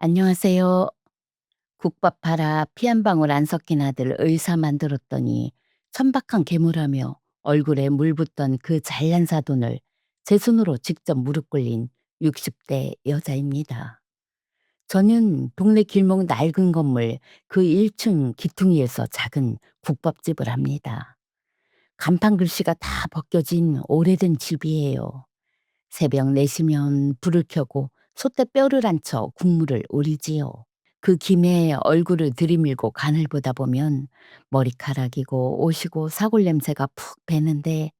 안녕하세요. 국밥 팔아 피 한 방울 안 섞인 아들 의사 만들었더니 천박한 괴물하며 얼굴에 물 붓던 그 잘난 사돈을 제 손으로 직접 무릎 꿇린 60대 여자입니다. 저는 동네 길목 낡은 건물 그 1층 기퉁이에서 작은 국밥집을 합니다. 간판 글씨가 다 벗겨진 오래된 집이에요. 새벽 4시면 불을 켜고 솥에 뼈를 앉혀 국물을 우리지요. 그 김에 얼굴을 들이밀고 간을 보다 보면 머리카락이고 옷이고 사골 냄새가 푹 배는데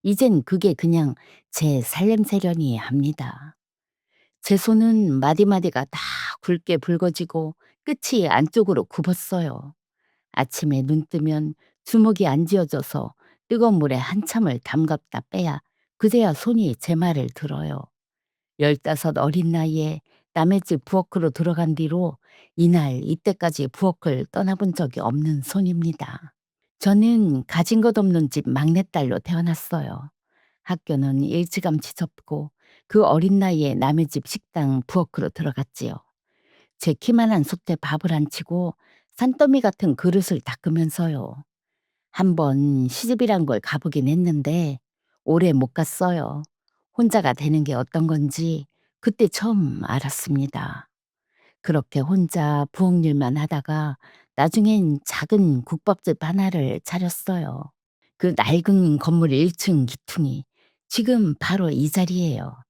이젠 그게 그냥 제 살냄새려니 합니다. 제 손은 마디마디가 다 굵게 붉어지고 끝이 안쪽으로 굽었어요. 아침에 눈 뜨면 주먹이 안 쥐어져서 뜨거운 물에 한참을 담갔다 빼야 그제야 손이 제 말을 들어요. 15 어린 나이에 남의 집 부엌으로 들어간 뒤로 이날 이때까지 부엌을 떠나본 적이 없는 손입니다. 저는 가진 것 없는 집 막내딸로 태어났어요. 학교는 일찌감치 접고 그 어린 나이에 남의 집 식당 부엌으로 들어갔지요. 제 키만한 솥에 밥을 안 치고 산더미 같은 그릇을 닦으면서요. 한 번 시집이란 걸 가보긴 했는데 오래 못 갔어요. 혼자가 되는 게 어떤 건지 그때 처음 알았습니다. 그렇게 혼자 부엌 일만 하다가 나중엔 작은 국밥집 하나를 차렸어요. 그 낡은 건물 1층 기퉁이 지금 바로 이 자리예요.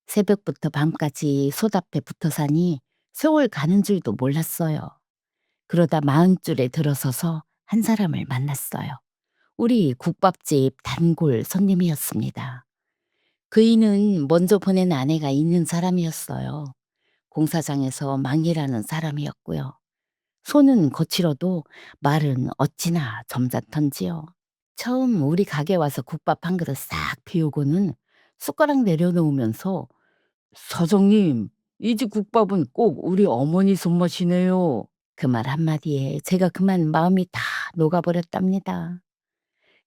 새벽부터 밤까지 솥 앞에 붙어 사니 세월 가는 줄도 몰랐어요. 그러다 마흔줄에 들어서서 한 사람을 만났어요. 우리 국밥집 단골 손님이었습니다. 그이는 먼저 보낸 아내가 있는 사람이었어요. 공사장에서 막일하는 사람이었고요. 손은 거칠어도 말은 어찌나 점잖던지요. 처음 우리 가게 와서 국밥 한 그릇 싹 비우고는 숟가락 내려놓으면서 "사장님, 이 집 국밥은 꼭 우리 어머니 손맛이네요." 그 말 한마디에 제가 그만 마음이 다 녹아버렸답니다.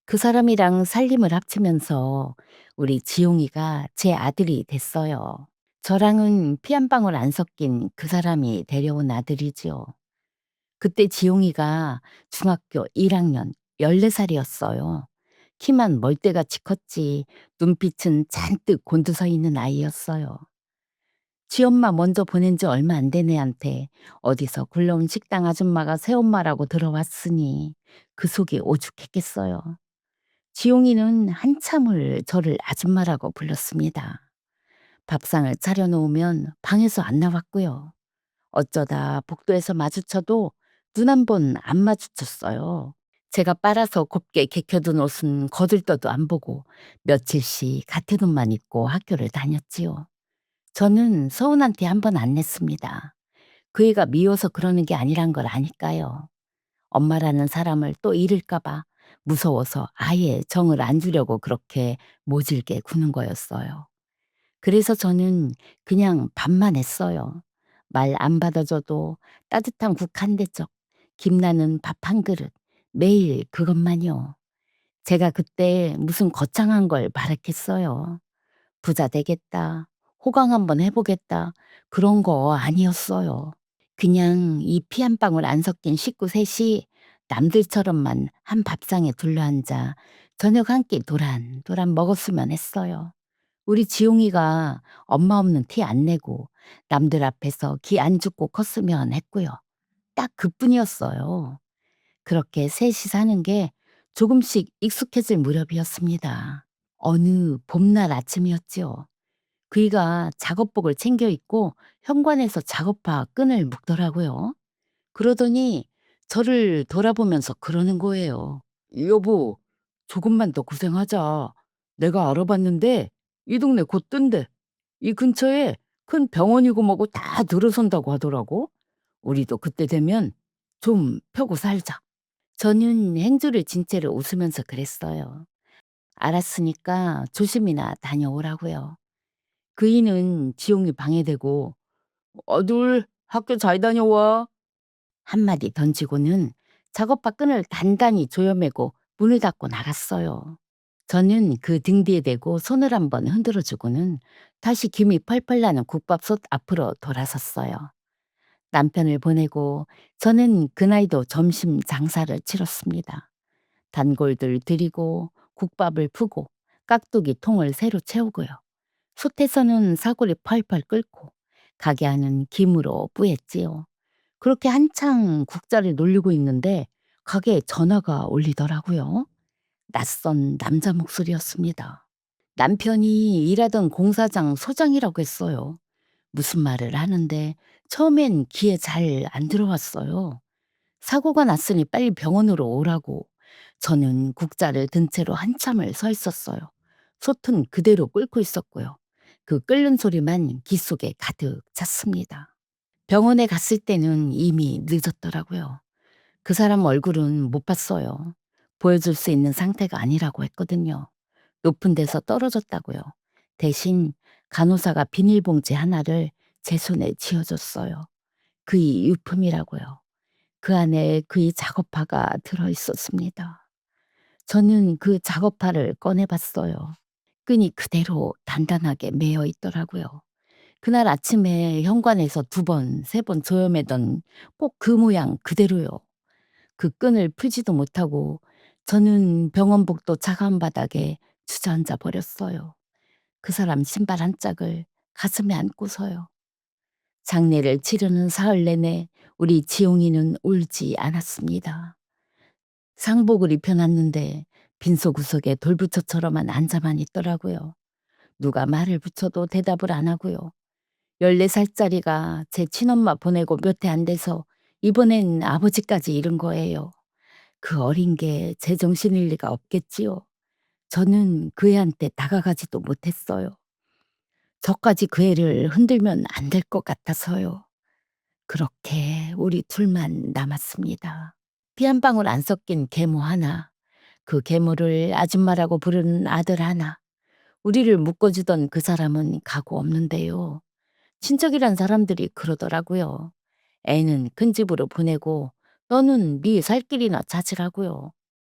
그 사람이랑 살림을 합치면서 우리 지용이가 제 아들이 됐어요. 저랑은 피 한 방울 안 섞인 그 사람이 데려온 아들이지요. 그때 지용이가 중학교 1학년 14살이었어요. 키만 멀대같이 컸지 눈빛은 잔뜩 곤두서 있는 아이였어요. 지엄마 먼저 보낸 지 얼마 안 된 애한테 어디서 굴러온 식당 아줌마가 새엄마라고 들어왔으니 그 속이 오죽했겠어요. 지용이는 한참을 저를 아줌마라고 불렀습니다. 밥상을 차려놓으면 방에서 안 나왔고요. 어쩌다 복도에서 마주쳐도 눈 한 번 안 마주쳤어요. 제가 빨아서 곱게 개켜둔 옷은 거들떠도 안 보고 며칠씩 같은 옷만 입고 학교를 다녔지요. 저는 서운한 티 한 번 안 냈습니다. 그 애가 미워서 그러는 게 아니란 걸 아니까요. 엄마라는 사람을 또 잃을까 봐 무서워서 아예 정을 안 주려고 그렇게 모질게 구는 거였어요. 그래서 저는 그냥 밥만 했어요. 말 안 받아줘도 따뜻한 국 한 대접, 김나는 밥 한 그릇, 매일 그것만요. 제가 그때 무슨 거창한 걸 바랐겠어요. 부자 되겠다, 호강 한번 해보겠다, 그런 거 아니었어요. 그냥 이 피 한 방울 안 섞인 식구 셋이 남들처럼만 한 밥상에 둘러앉아 저녁 한 끼 도란도란 먹었으면 했어요. 우리 지용이가 엄마 없는 티 안 내고 남들 앞에서 기 안 죽고 컸으면 했고요. 딱 그뿐이었어요. 그렇게 셋이 사는 게 조금씩 익숙해질 무렵이었습니다. 어느 봄날 아침이었지요. 그이가 작업복을 챙겨 입고 현관에서 작업화 끈을 묶더라고요. 그러더니 저를 돌아보면서 그러는 거예요. "여보, 조금만 더 고생하자. 내가 알아봤는데 이 동네 곧 뜬대. 이 근처에 큰 병원이고 뭐고 다 들어선다고 하더라고. 우리도 그때 되면 좀 펴고 살자." 저는 행주를 진 채로 웃으면서 그랬어요. 알았으니까 조심히나 다녀오라고요. 그이는 지용이 방해 대고 "아들, 학교 잘 다녀와." 한마디 던지고는 작업바 끈을 단단히 조여매고 문을 닫고 나갔어요. 저는 그 등 뒤에 대고 손을 한번 흔들어 주고는 다시 김이 펄펄 나는 국밥솥 앞으로 돌아섰어요. 남편을 보내고 저는 그날도 점심 장사를 치렀습니다. 단골들 드리고 국밥을 푸고 깍두기 통을 새로 채우고요. 솥에서는 사골이 펄펄 끓고 가게 안은 김으로 뿌였지요. 그렇게 한창 국자를 놀리고 있는데 가게에 전화가 울리더라고요. 낯선 남자 목소리였습니다. 남편이 일하던 공사장 소장이라고 했어요. 무슨 말을 하는데 처음엔 귀에 잘 안 들어왔어요. 사고가 났으니 빨리 병원으로 오라고. 저는 국자를 든 채로 한참을 서 있었어요. 솥은 그대로 끓고 있었고요. 그 끓는 소리만 귀 속에 가득 찼습니다. 병원에 갔을 때는 이미 늦었더라고요. 그 사람 얼굴은 못 봤어요. 보여줄 수 있는 상태가 아니라고 했거든요. 높은 데서 떨어졌다고요. 대신 간호사가 비닐봉지 하나를 제 손에 쥐어줬어요. 그이 유품이라고요. 그 안에 그이 작업화가 들어 있었습니다. 저는 그 작업화를 꺼내 봤어요. 끈이 그대로 단단하게 매여 있더라고요. 그날 아침에 현관에서 두 번, 세 번 조여매던 꼭 그 모양 그대로요. 그 끈을 풀지도 못하고 저는 병원복도 차가운 바닥에 주저앉아 버렸어요. 그 사람 신발 한 짝을 가슴에 안고서요. 장례를 치르는 사흘 내내 우리 지용이는 울지 않았습니다. 상복을 입혀놨는데 빈소구석에 돌부처처럼만 앉아만 있더라고요. 누가 말을 붙여도 대답을 안 하고요. 14살짜리가 제 친엄마 보내고 몇 해 안 돼서 이번엔 아버지까지 잃은 거예요. 그 어린 게 제정신일 리가 없겠지요. 저는 그 애한테 다가가지도 못했어요. 저까지 그 애를 흔들면 안 될 것 같아서요. 그렇게 우리 둘만 남았습니다. 피 한 방울 안 섞인 계모 하나, 그 계모를 아줌마라고 부르는 아들 하나, 우리를 묶어주던 그 사람은 가고 없는데요. 친척이란 사람들이 그러더라고요. 애는 큰 집으로 보내고 너는 네 살 길이나 찾으라고요.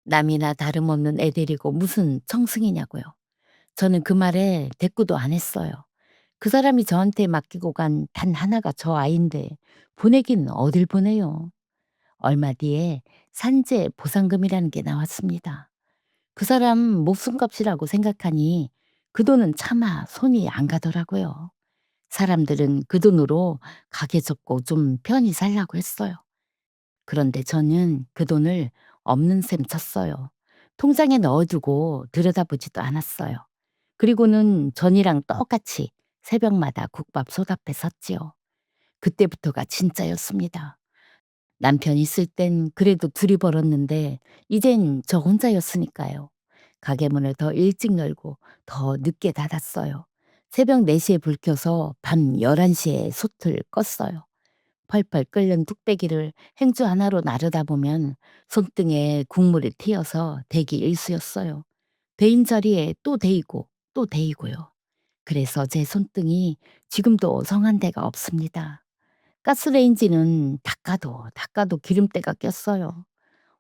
남이나 다름없는 애 데리고 무슨 청승이냐고요. 저는 그 말에 대꾸도 안 했어요. 그 사람이 저한테 맡기고 간 단 하나가 저 아이인데 보내긴 어딜 보내요. 얼마 뒤에 산재 보상금이라는 게 나왔습니다. 그 사람 목숨값이라고 생각하니 그 돈은 차마 손이 안 가더라고요. 사람들은 그 돈으로 가게 접고 좀 편히 살라고 했어요. 그런데 저는 그 돈을 없는 셈 쳤어요. 통장에 넣어두고 들여다보지도 않았어요. 그리고는 전이랑 똑같이 새벽마다 국밥 솥 앞에 섰지요. 그때부터가 진짜였습니다. 남편 있을 땐 그래도 둘이 벌었는데 이젠 저 혼자였으니까요. 가게 문을 더 일찍 열고 더 늦게 닫았어요. 새벽 4시에 불 켜서 밤 11시에 솥을 껐어요. 펄펄 끓는 뚝배기를 행주 하나로 나르다 보면 손등에 국물이 튀어서 대기 일수였어요. 데인 자리에 또 데이고 또 데이고요. 그래서 제 손등이 지금도 성한 데가 없습니다. 가스레인지는 닦아도 기름때가 꼈어요.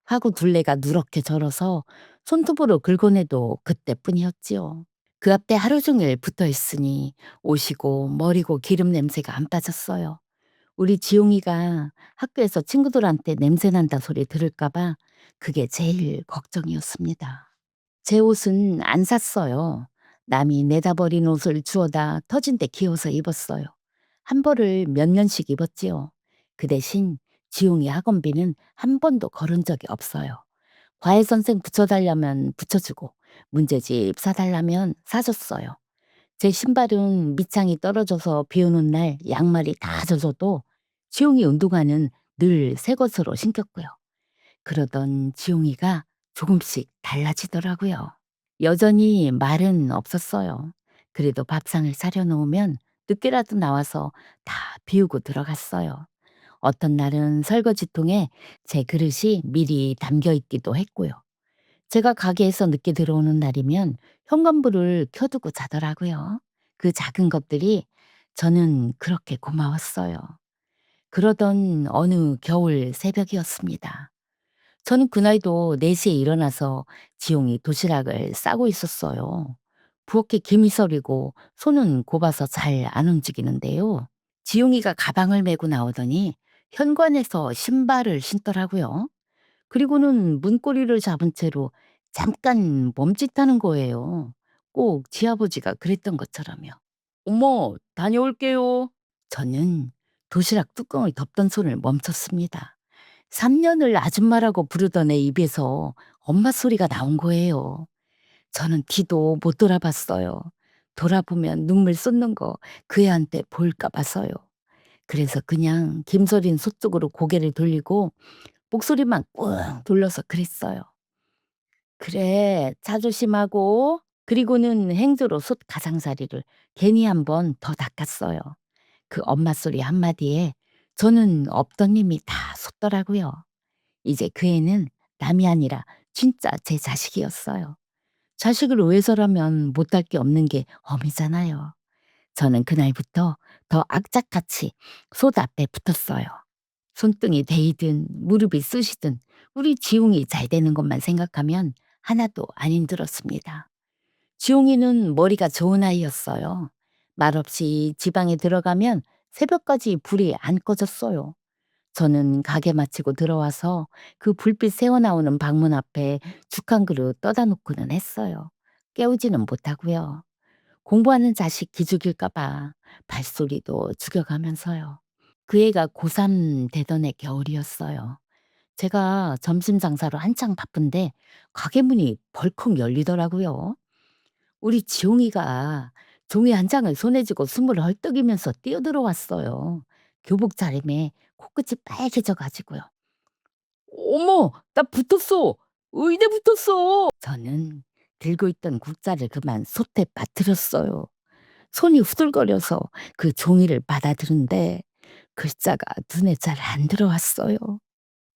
화구 둘레가 누렇게 절어서 손톱으로 긁어내도 그때뿐이었지요. 그 앞에 하루 종일 붙어 있으니 옷이고 머리고 기름 냄새가 안 빠졌어요. 우리 지용이가 학교에서 친구들한테 냄새 난다 소리 들을까 봐 그게 제일 걱정이었습니다. 제 옷은 안 샀어요. 남이 내다 버린 옷을 주워다 터진 데 기어서 입었어요. 한 벌을 몇 년씩 입었지요. 그 대신 지용이 학원비는 한 번도 걸은 적이 없어요. 과외 선생 붙여달라면 붙여주고 문제집 사달라면 사줬어요. 제 신발은 밑창이 떨어져서 비 오는 날 양말이 다 젖어도 지용이 운동화는 늘 새 것으로 신겼고요. 그러던 지용이가 조금씩 달라지더라고요. 여전히 말은 없었어요. 그래도 밥상을 차려놓으면 늦게라도 나와서 다 비우고 들어갔어요. 어떤 날은 설거지통에 제 그릇이 미리 담겨 있기도 했고요. 제가 가게에서 늦게 들어오는 날이면 현관불을 켜두고 자더라고요. 그 작은 것들이 저는 그렇게 고마웠어요. 그러던 어느 겨울 새벽이었습니다. 저는 그날도 4시에 일어나서 지용이 도시락을 싸고 있었어요. 부엌에 김이 서리고 손은 곱아서 잘 안 움직이는데요. 지용이가 가방을 메고 나오더니 현관에서 신발을 신더라고요. 그리고는 문고리를 잡은 채로 잠깐 멈칫하는 거예요. 꼭 지아버지가 그랬던 것처럼요. "어머, 다녀올게요." 저는 도시락 뚜껑을 덮던 손을 멈췄습니다. 3년을 아줌마라고 부르던 애 입에서 엄마 소리가 나온 거예요. 저는 뒤도 못 돌아봤어요. 돌아보면 눈물 쏟는 거 그 애한테 보일까 봐서요. 그래서 그냥 김서린 소 쪽으로 고개를 돌리고 목소리만 꾹 눌러서 그랬어요. "그래, 차 조심하고." 그리고는 행주로 솥 가장자리를 괜히 한번 더 닦았어요. 그 엄마 소리 한마디에 저는 없던 힘이 다 솟더라고요. 이제 그 애는 남이 아니라 진짜 제 자식이었어요. 자식을 위해서라면 못할 게 없는 게 어미잖아요. 저는 그날부터 더 악착같이 솥 앞에 붙었어요. 손등이 데이든 무릎이 쑤시든 우리 지웅이 잘 되는 것만 생각하면 하나도 안 힘들었습니다. 지웅이는 머리가 좋은 아이였어요. 말없이 지방에 들어가면 새벽까지 불이 안 꺼졌어요. 저는 가게 마치고 들어와서 그 불빛 새어나오는 방문 앞에 죽 한 그릇 떠다 놓고는 했어요. 깨우지는 못하고요. 공부하는 자식 기죽일까 봐 발소리도 죽여가면서요. 그 애가 고3 되던 해 겨울이었어요. 제가 점심 장사로 한창 바쁜데 가게 문이 벌컥 열리더라고요. 우리 지용이가 종이 한 장을 손에 쥐고 숨을 헐떡이면서 뛰어들어왔어요. 교복 차림에 코끝이 빨개져 가지고요. "어머, 나 붙었어. 의대 붙었어." 저는 들고 있던 국자를 그만 솥에 빠뜨렸어요. 손이 후들거려서 그 종이를 받아드는데 글자가 눈에 잘 안 들어왔어요.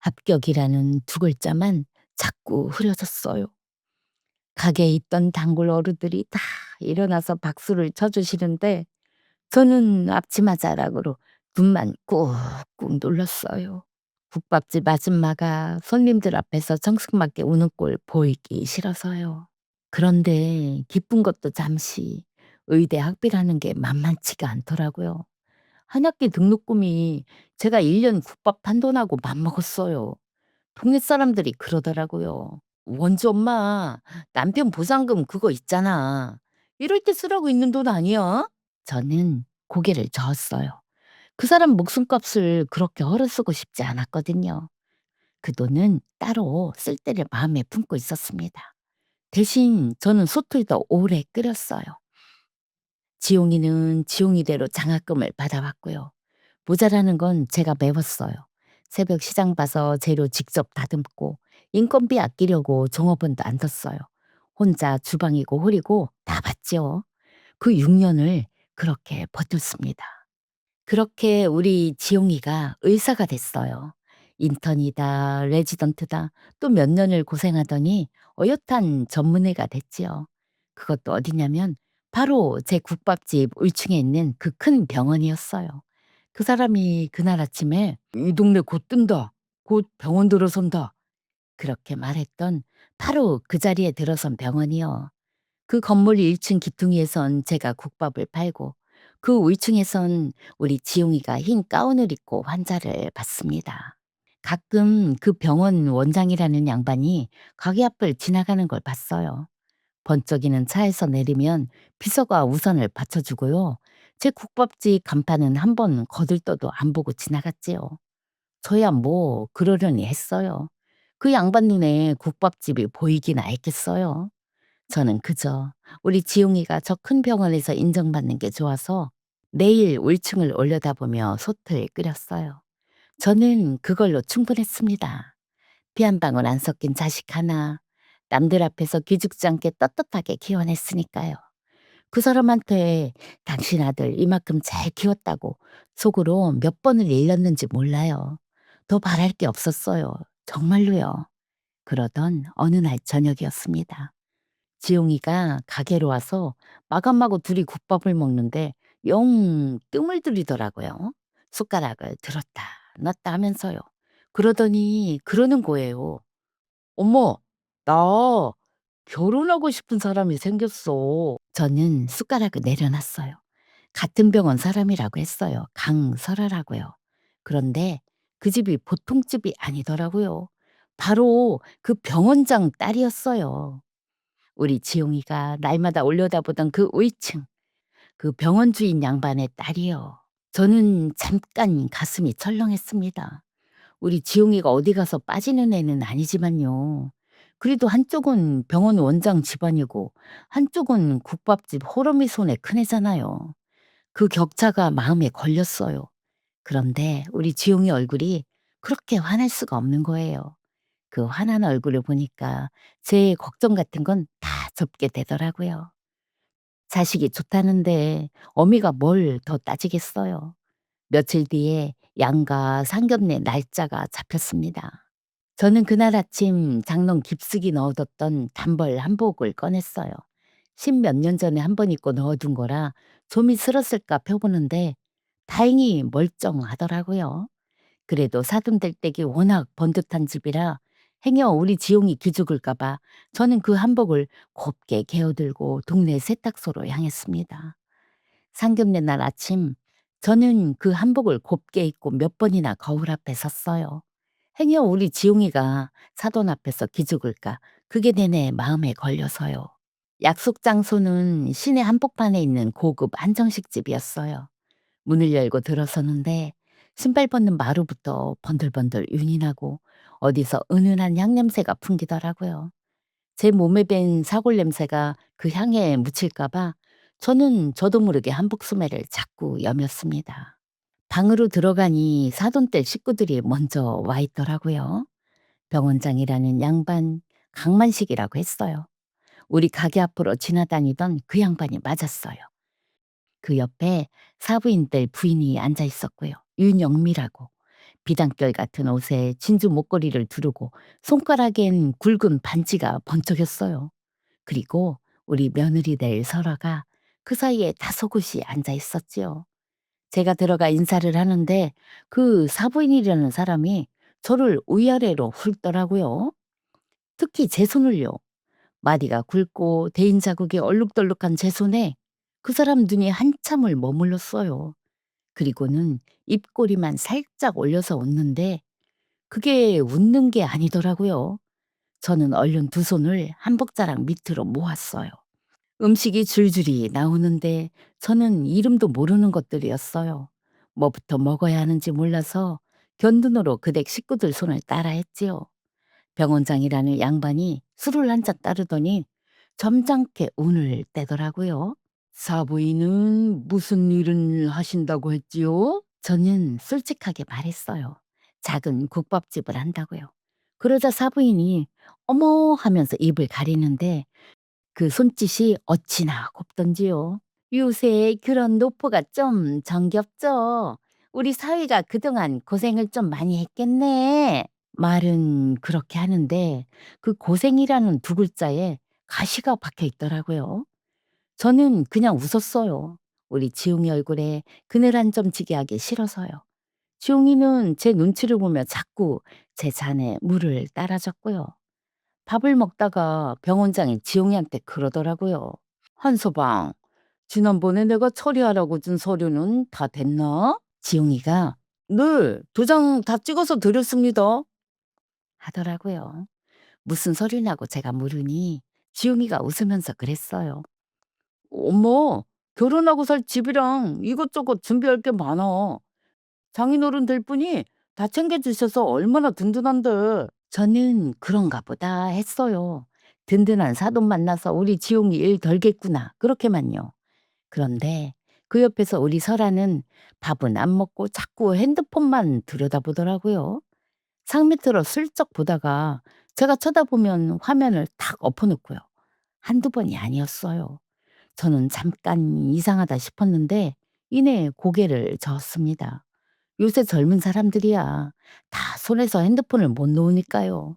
합격이라는 두 글자만 자꾸 흐려졌어요. 가게에 있던 단골 어르들이 다 일어나서 박수를 쳐주시는데 저는 앞치마 자락으로 눈만 꾹꾹 눌렀어요. 국밥집 아줌마가 손님들 앞에서 정승맞게 우는 꼴 보이기 싫어서요. 그런데 기쁜 것도 잠시 의대 학비라는 게 만만치가 않더라고요. 한 학기 등록금이 제가 1년 국밥 한 돈하고 맞먹었어요. 동네 사람들이 그러더라고요. "원주 엄마, 남편 보상금 그거 있잖아. 이럴 때 쓰라고 있는 돈 아니야?" 저는 고개를 저었어요. 그 사람 목숨값을 그렇게 헐어쓰고 싶지 않았거든요. 그 돈은 따로 쓸 데를 마음에 품고 있었습니다. 대신 저는 솥을 더 오래 끓였어요. 지용이는 지용이대로 장학금을 받아왔고요. 모자라는 건 제가 메웠어요. 새벽 시장 봐서 재료 직접 다듬고 인건비 아끼려고 종업원도 안 뒀어요. 혼자 주방이고 홀이고 다 봤죠. 그 6년을 그렇게 버텼습니다. 그렇게 우리 지용이가 의사가 됐어요. 인턴이다, 레지던트다, 또 몇 년을 고생하더니 어엿한 전문의가 됐지요. 그것도 어디냐면 바로 제 국밥집 울층에 있는 그 큰 병원이었어요. 그 사람이 그날 아침에 "이 동네 곧 뜬다. 곧 병원 들어선다." 그렇게 말했던 바로 그 자리에 들어선 병원이요. 그 건물 1층 기퉁이에선 제가 국밥을 팔고 그 위층에선 우리 지용이가 흰 가운을 입고 환자를 봤습니다. 가끔 그 병원 원장이라는 양반이 가게 앞을 지나가는 걸 봤어요. 번쩍이는 차에서 내리면 비서가 우산을 받쳐주고요. 제 국밥집 간판은 한 번 거들떠도 안 보고 지나갔지요. 저야 뭐 그러려니 했어요. 그 양반 눈에 국밥집이 보이기나 했겠어요. 저는 그저 우리 지용이가 저 큰 병원에서 인정받는 게 좋아서 매일 울층을 올려다보며 솥을 끓였어요. 저는 그걸로 충분했습니다. 피 한 방울 안 섞인 자식 하나, 남들 앞에서 기죽지 않게 떳떳하게 키워냈으니까요. 그 사람한테 당신 아들 이만큼 잘 키웠다고 속으로 몇 번을 일렀는지 몰라요. 더 바랄 게 없었어요. 정말로요. 그러던 어느 날 저녁이었습니다. 지용이가 가게로 와서 마감하고 둘이 국밥을 먹는데 영 뜸을 들이더라고요. 숟가락을 들었다 놨다 하면서요. 그러더니 그러는 거예요. "어머, 나 결혼하고 싶은 사람이 생겼어." 저는 숟가락을 내려놨어요. 같은 병원 사람이라고 했어요. 강설아라고요. 그런데 그 집이 보통 집이 아니더라고요. 바로 그 병원장 딸이었어요. 우리 지용이가 날마다 올려다보던 그 위층, 그 병원 주인 양반의 딸이요. 저는 잠깐 가슴이 철렁했습니다. 우리 지용이가 어디 가서 빠지는 애는 아니지만요. 그래도 한쪽은 병원 원장 집안이고 한쪽은 국밥집 호러미 손의 큰애잖아요. 그 격차가 마음에 걸렸어요. 그런데 우리 지용이 얼굴이 그렇게 화날 수가 없는 거예요. 그 화난 얼굴을 보니까 제 걱정 같은 건 다 접게 되더라고요. 자식이 좋다는데 어미가 뭘 더 따지겠어요. 며칠 뒤에 양가 상견례 날짜가 잡혔습니다. 저는 그날 아침 장롱 깊숙이 넣어뒀던 단벌 한복을 꺼냈어요. 십몇 년 전에 한 번 입고 넣어둔 거라 좀이 슬었을까 펴보는데 다행히 멀쩡하더라고요. 그래도 사돈들 댁이 워낙 번듯한 집이라 행여 우리 지용이 기죽을까 봐 저는 그 한복을 곱게 개어들고 동네 세탁소로 향했습니다. 상견례 날 아침 저는 그 한복을 곱게 입고 몇 번이나 거울 앞에 섰어요. 행여 우리 지용이가 사돈 앞에서 기죽을까 그게 내내 마음에 걸려서요. 약속 장소는 시내 한복판에 있는 고급 한정식 집이었어요. 문을 열고 들어서는데 신발 벗는 마루부터 번들번들 윤이 나고 어디서 은은한 향냄새가 풍기더라고요. 제 몸에 밴 사골 냄새가 그 향에 묻힐까 봐 저는 저도 모르게 한복 소매를 자꾸 여몄습니다. 방으로 들어가니 사돈댁 식구들이 먼저 와 있더라고요. 병원장이라는 양반 강만식이라고 했어요. 우리 가게 앞으로 지나다니던 그 양반이 맞았어요. 그 옆에 사부인들 부인이 앉아 있었고요. 윤영미라고. 비단결 같은 옷에 진주 목걸이를 두르고 손가락엔 굵은 반지가 번쩍였어요. 그리고 우리 며느리 될 설아가 그 사이에 다소곳이 앉아 있었지요. 제가 들어가 인사를 하는데 그 사부인이라는 사람이 저를 위아래로 훑더라고요. 특히 제 손을요. 마디가 굵고 대인 자국이 얼룩덜룩한 제 손에 그 사람 눈이 한참을 머물렀어요. 그리고는 입꼬리만 살짝 올려서 웃는데 그게 웃는 게 아니더라고요. 저는 얼른 두 손을 한복자락 밑으로 모았어요. 음식이 줄줄이 나오는데 저는 이름도 모르는 것들이었어요. 뭐부터 먹어야 하는지 몰라서 견눈으로 그 댁 식구들 손을 따라 했지요. 병원장이라는 양반이 술을 한 잔 따르더니 점잖게 운을 떼더라고요. 사부인은 무슨 일을 하신다고 했지요? 저는 솔직하게 말했어요. 작은 국밥집을 한다고요. 그러자 사부인이 어머 하면서 입을 가리는데 그 손짓이 어찌나 곱던지요. 요새 그런 노포가 좀 정겹죠. 우리 사위가 그동안 고생을 좀 많이 했겠네. 말은 그렇게 하는데 그 고생이라는 두 글자에 가시가 박혀 있더라고요. 저는 그냥 웃었어요. 우리 지웅이 얼굴에 그늘 한 점 지게 하기 싫어서요. 지웅이는 제 눈치를 보며 자꾸 제 잔에 물을 따라줬고요. 밥을 먹다가 병원장이 지용이한테 그러더라고요. 한서방, 지난번에 내가 처리하라고 준 서류는 다 됐나? 지용이가 네, 도장 다 찍어서 드렸습니다. 하더라고요. 무슨 서류냐고 제가 물으니 지용이가 웃으면서 그랬어요. 엄마, 결혼하고 살 집이랑 이것저것 준비할 게 많아. 장인어른 될 분이 다 챙겨주셔서 얼마나 든든한데. 저는 그런가 보다 했어요. 든든한 사돈 만나서 우리 지용이 일 덜겠구나. 그렇게만요. 그런데 그 옆에서 우리 설아는 밥은 안 먹고 자꾸 핸드폰만 들여다보더라고요. 상 밑으로 슬쩍 보다가 제가 쳐다보면 화면을 탁 엎어놓고요. 한두 번이 아니었어요. 저는 잠깐 이상하다 싶었는데 이내 고개를 저었습니다. 요새 젊은 사람들이야 다 손에서 핸드폰을 못 놓으니까요.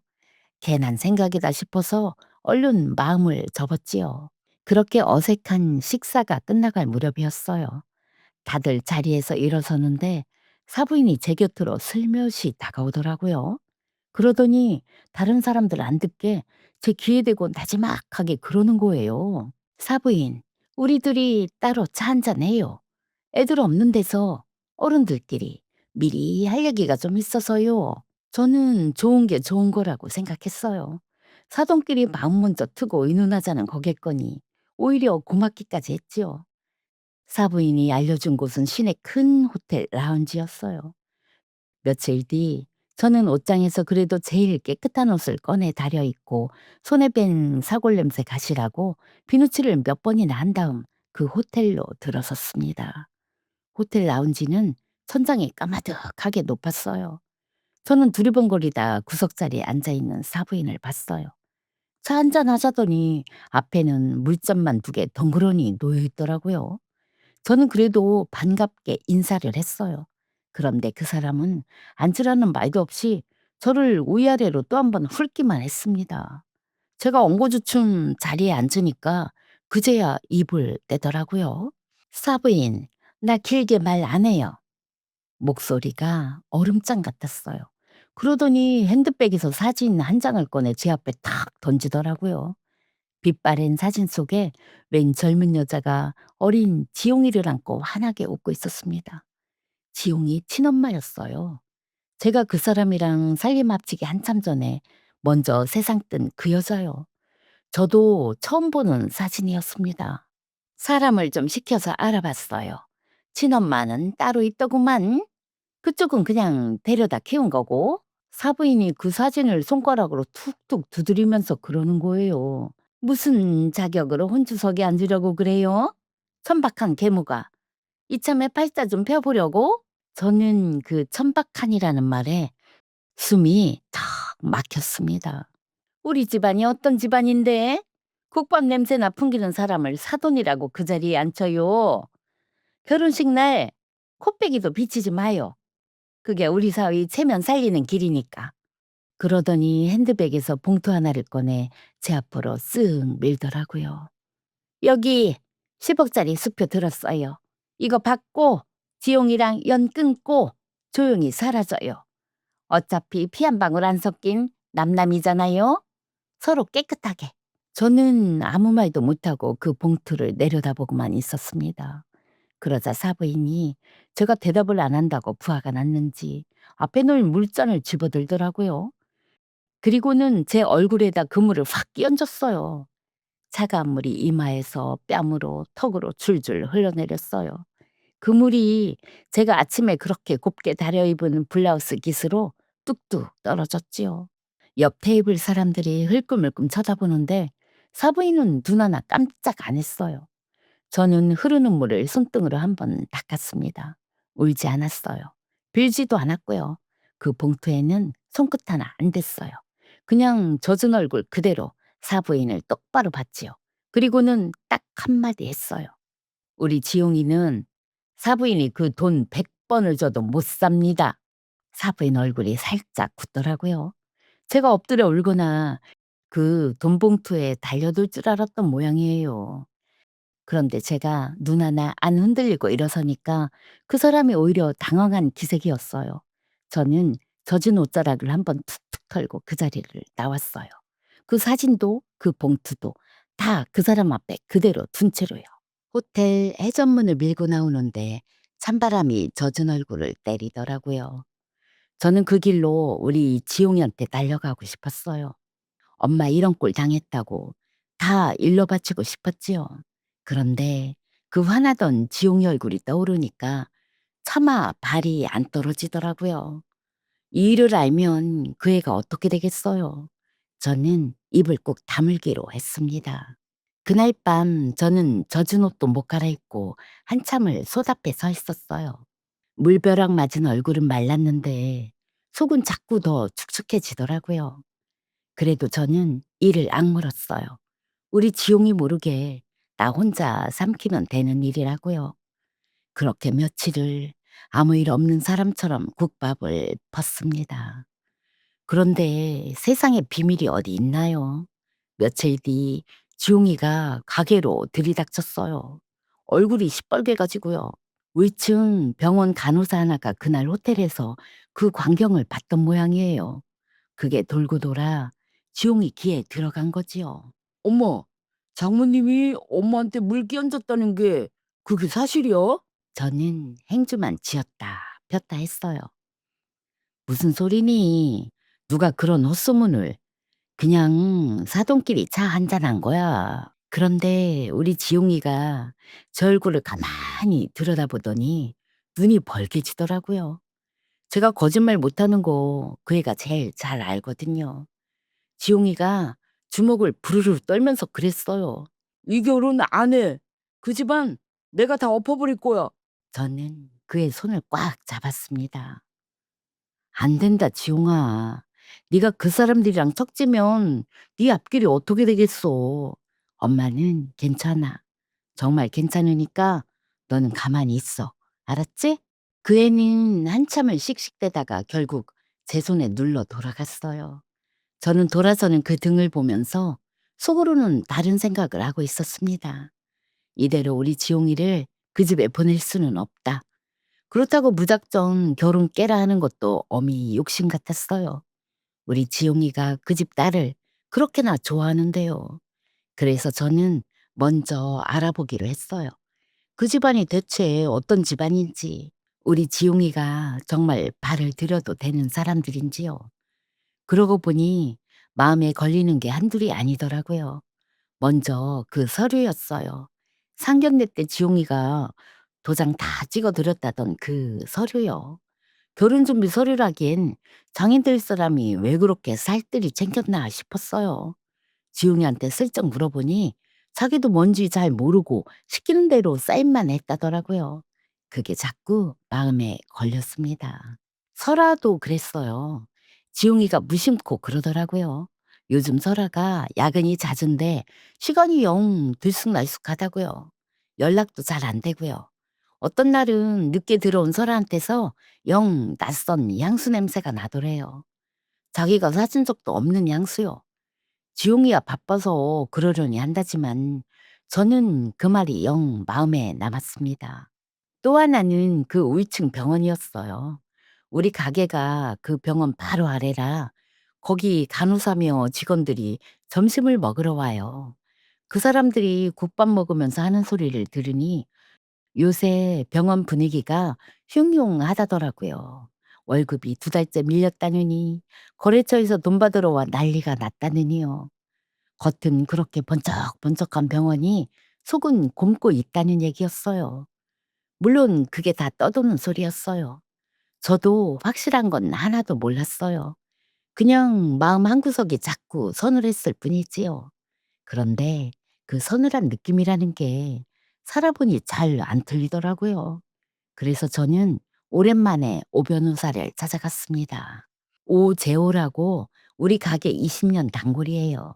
괜한 생각이다 싶어서 얼른 마음을 접었지요. 그렇게 어색한 식사가 끝나갈 무렵이었어요. 다들 자리에서 일어서는데 사부인이 제 곁으로 슬며시 다가오더라고요. 그러더니 다른 사람들 안 듣게 제 귀에 대고 나지막하게 그러는 거예요. 사부인, 우리 둘이 따로 차 한잔 해요. 애들 없는 데서 어른들끼리 미리 할 얘기가 좀 있어서요. 저는 좋은 게 좋은 거라고 생각했어요. 사돈끼리 마음 먼저 트고 의논하자는 거겠거니 오히려 고맙기까지 했지요. 사부인이 알려준 곳은 시내 큰 호텔 라운지였어요. 며칠 뒤 저는 옷장에서 그래도 제일 깨끗한 옷을 꺼내 다려 입고 손에 밴 사골 냄새 가시라고 비누칠을 몇 번이나 한 다음 그 호텔로 들어섰습니다. 호텔 라운지는 천장이 까마득하게 높았어요. 저는 두리번거리다 구석자리에 앉아있는 사부인을 봤어요. 차 한잔 하자더니 앞에는 물잔만 두 개 덩그러니 놓여 있더라고요. 저는 그래도 반갑게 인사를 했어요. 그런데 그 사람은 앉으라는 말도 없이 저를 위아래로 또 한 번 훑기만 했습니다. 제가 엉거주춤 자리에 앉으니까 그제야 입을 떼더라고요. 사부인, 나 길게 말 안 해요. 목소리가 얼음장 같았어요. 그러더니 핸드백에서 사진 한 장을 꺼내 제 앞에 탁 던지더라고요. 빛바랜 사진 속에 웬 젊은 여자가 어린 지용이를 안고 환하게 웃고 있었습니다. 지용이 친엄마였어요. 제가 그 사람이랑 살림 합치기 한참 전에 먼저 세상 뜬 그 여자요. 저도 처음 보는 사진이었습니다. 사람을 좀 시켜서 알아봤어요. 친엄마는 따로 있더구만. 그쪽은 그냥 데려다 키운 거고. 사부인이 그 사진을 손가락으로 툭툭 두드리면서 그러는 거예요. 무슨 자격으로 혼주석에 앉으려고 그래요? 천박한 계무가 이참에 팔자 좀 펴보려고? 저는 그 천박한이라는 말에 숨이 탁 막혔습니다. 우리 집안이 어떤 집안인데? 국밥 냄새나 풍기는 사람을 사돈이라고 그 자리에 앉혀요. 결혼식 날 코빼기도 비치지 마요. 그게 우리 사위 체면 살리는 길이니까. 그러더니 핸드백에서 봉투 하나를 꺼내 제 앞으로 쓱 밀더라고요. 여기 10억짜리 수표 들었어요. 이거 받고 지용이랑 연 끊고 조용히 사라져요. 어차피 피 한 방울 안 섞인 남남이잖아요. 서로 깨끗하게. 저는 아무 말도 못하고 그 봉투를 내려다보고만 있었습니다. 그러자 사부인이 제가 대답을 안 한다고 부하가 났는지 앞에 놓인 물잔을 집어들더라고요. 그리고는 제 얼굴에다 그물을 확 끼얹었어요. 차가운 물이 이마에서 뺨으로 턱으로 줄줄 흘러내렸어요. 그 물이 제가 아침에 그렇게 곱게 다려 입은 블라우스 깃으로 뚝뚝 떨어졌지요. 옆 테이블 사람들이 흘끔흘끔 쳐다보는데 사부인은 눈 하나 깜짝 안 했어요. 저는 흐르는 물을 손등으로 한번 닦았습니다. 울지 않았어요. 빌지도 않았고요. 그 봉투에는 손끝 하나 안 댔어요. 그냥 젖은 얼굴 그대로 사부인을 똑바로 봤지요. 그리고는 딱 한마디 했어요. 우리 지용이는 사부인이 그 돈 100번을 줘도 못 삽니다. 사부인 얼굴이 살짝 굳더라고요. 제가 엎드려 울거나 그 돈 봉투에 달려들 줄 알았던 모양이에요. 그런데 제가 눈 하나 안 흔들리고 일어서니까 그 사람이 오히려 당황한 기색이었어요. 저는 젖은 옷자락을 한번 툭툭 털고 그 자리를 나왔어요. 그 사진도 그 봉투도 다 그 사람 앞에 그대로 둔 채로요. 호텔 해전문을 밀고 나오는데 찬바람이 젖은 얼굴을 때리더라고요. 저는 그 길로 우리 지용이한테 달려가고 싶었어요. 엄마 이런 꼴 당했다고 다 일러 바치고 싶었지요. 그런데 그 화나던 지용이 얼굴이 떠오르니까 차마 발이 안 떨어지더라고요. 이 일을 알면 그 애가 어떻게 되겠어요. 저는 입을 꼭 다물기로 했습니다. 그날 밤 저는 젖은 옷도 못 갈아입고 한참을 소답해 서 있었어요. 물벼락 맞은 얼굴은 말랐는데 속은 자꾸 더 축축해지더라고요. 그래도 저는 이를 악물었어요. 우리 지용이 모르게 나 혼자 삼키면 되는 일이라고요. 그렇게 며칠을 아무 일 없는 사람처럼 국밥을 펐습니다. 그런데 세상에 비밀이 어디 있나요? 며칠 뒤 지용이가 가게로 들이닥쳤어요. 얼굴이 시뻘개가지고요. 위층 병원 간호사 하나가 그날 호텔에서 그 광경을 봤던 모양이에요. 그게 돌고 돌아 지용이 귀에 들어간 거지요. 엄마, 장모님이 엄마한테 물 끼얹었다는 게 그게 사실이야? 저는 행주만 지었다 폈다 했어요. 무슨 소리니? 누가 그런 헛소문을. 그냥 사돈끼리 차 한잔한 거야. 그런데 우리 지용이가 제 얼굴을 가만히 들여다보더니 눈이 벌개지더라고요. 제가 거짓말 못하는 거 그 애가 제일 잘 알거든요. 지용이가 주먹을 부르르 떨면서 그랬어요. "이 결혼 안 해. 그 집안 내가 다 엎어버릴 거야." 저는 그의 손을 꽉 잡았습니다. "안 된다 지용아. 네가 그 사람들이랑 척지면 네 앞길이 어떻게 되겠어. 엄마는 괜찮아. 정말 괜찮으니까 너는 가만히 있어. 알았지?" 그 애는 한참을 씩씩대다가 결국 제 손에 눌러 돌아갔어요. 저는 돌아서는 그 등을 보면서 속으로는 다른 생각을 하고 있었습니다. 이대로 우리 지용이를 그 집에 보낼 수는 없다. 그렇다고 무작정 결혼 깨라 하는 것도 어미 욕심 같았어요. 우리 지용이가 그 집 딸을 그렇게나 좋아하는데요. 그래서 저는 먼저 알아보기로 했어요. 그 집안이 대체 어떤 집안인지, 우리 지용이가 정말 발을 들여도 되는 사람들인지요. 그러고 보니 마음에 걸리는 게 한둘이 아니더라고요. 먼저 그 서류였어요. 상견례 때 지용이가 도장 다 찍어 드렸다던 그 서류요. 결혼 준비 서류라기엔 장인 될 사람이 왜 그렇게 살뜰히 챙겼나 싶었어요. 지용이한테 슬쩍 물어보니 자기도 뭔지 잘 모르고 시키는 대로 사인만 했다더라고요. 그게 자꾸 마음에 걸렸습니다. 설아도 그랬어요. 지용이가 무심코 그러더라고요. 요즘 설아가 야근이 잦은데 시간이 영 들쑥날쑥하다고요. 연락도 잘 안 되고요. 어떤 날은 늦게 들어온 설아한테서 영 낯선 향수 냄새가 나더래요. 자기가 사준 적도 없는 향수요. 지용이야 바빠서 그러려니 한다지만 저는 그 말이 영 마음에 남았습니다. 또 하나는 그 우이층 병원이었어요. 우리 가게가 그 병원 바로 아래라 거기 간호사며 직원들이 점심을 먹으러 와요. 그 사람들이 국밥 먹으면서 하는 소리를 들으니 요새 병원 분위기가 흉흉하다더라고요. 월급이 두 달째 밀렸다느니 거래처에서 돈 받으러 와 난리가 났다느니요. 겉은 그렇게 번쩍번쩍한 병원이 속은 곪고 있다는 얘기였어요. 물론 그게 다 떠도는 소리였어요. 저도 확실한 건 하나도 몰랐어요. 그냥 마음 한구석이 자꾸 서늘했을 뿐이지요. 그런데 그 서늘한 느낌이라는 게 살아보니 잘 안 틀리더라고요. 그래서 저는 오랜만에 오 변호사를 찾아갔습니다. 오재호라고 우리 가게 20년 단골이에요.